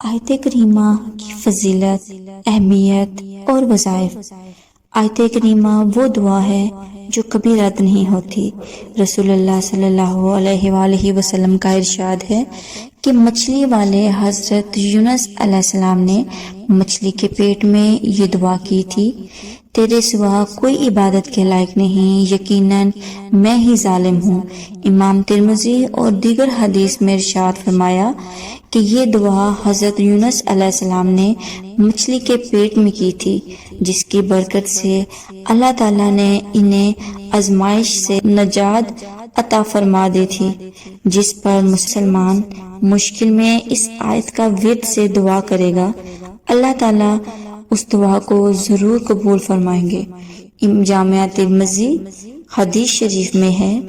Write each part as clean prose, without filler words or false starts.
آیت کریمہ کی فضیلت، اہمیت اور وظائف۔ آیت کریمہ وہ دعا ہے جو کبھی رد نہیں ہوتی۔ رسول اللہ صلی اللہ علیہ وآلہ وسلم کا ارشاد ہے کہ مچھلی والے حضرت یونس علیہ السلام نے مچھلی کے پیٹ میں یہ دعا کی تھی، تیرے سوا کوئی عبادت کے لائق نہیں، یقیناً میں ہی ظالم ہوں۔ امام ترمذی اور دیگر حدیث میں ارشاد فرمایا کہ یہ دعا حضرت یونس علیہ السلام نے مچھلی کے پیٹ میں کی تھی، جس کی برکت سے اللہ تعالیٰ نے انہیں آزمائش سے نجات عطا فرما دی تھی، جس پر مسلمان مشکل میں اس آیت کا ورد سے دعا کرے گا، اللہ تعالیٰ اس دعا کو ضرور قبول فرمائیں گے۔ جامعہ ترمذی حدیث شریف میں ہے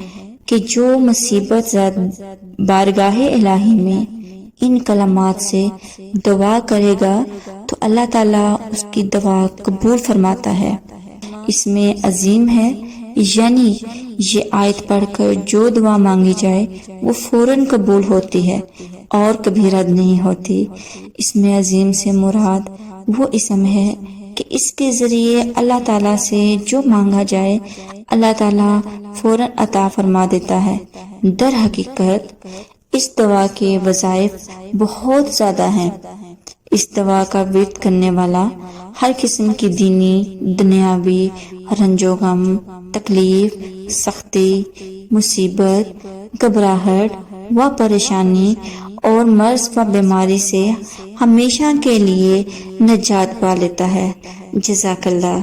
کہ جو مصیبت زد بارگاہ الہی میں ان کلمات سے دعا کرے گا تو اللہ تعالیٰ اس کی دعا قبول فرماتا ہے۔ اس میں عظیم ہے، یعنی یہ آیت پڑھ کر جو دعا مانگی جائے وہ فوراً قبول ہوتی ہے اور کبھی رد نہیں ہوتی۔ اس میں عظیم سے مراد وہ اسم ہے کہ اس کے ذریعے اللہ تعالیٰ سے جو مانگا جائے اللہ تعالیٰ فوراً عطا فرما دیتا ہے۔ در حقیقت اس دعا کے وظائف بہت زیادہ ہیں۔ اس دعا کا ورد کرنے والا ہر قسم کی دینی، دنیاوی رنج و غم، تکلیف، سختی، مصیبت، گھبراہٹ و پریشانی اور مرض و بیماری سے ہمیشہ کے لیے نجات پا لیتا ہے۔ جزاک اللہ۔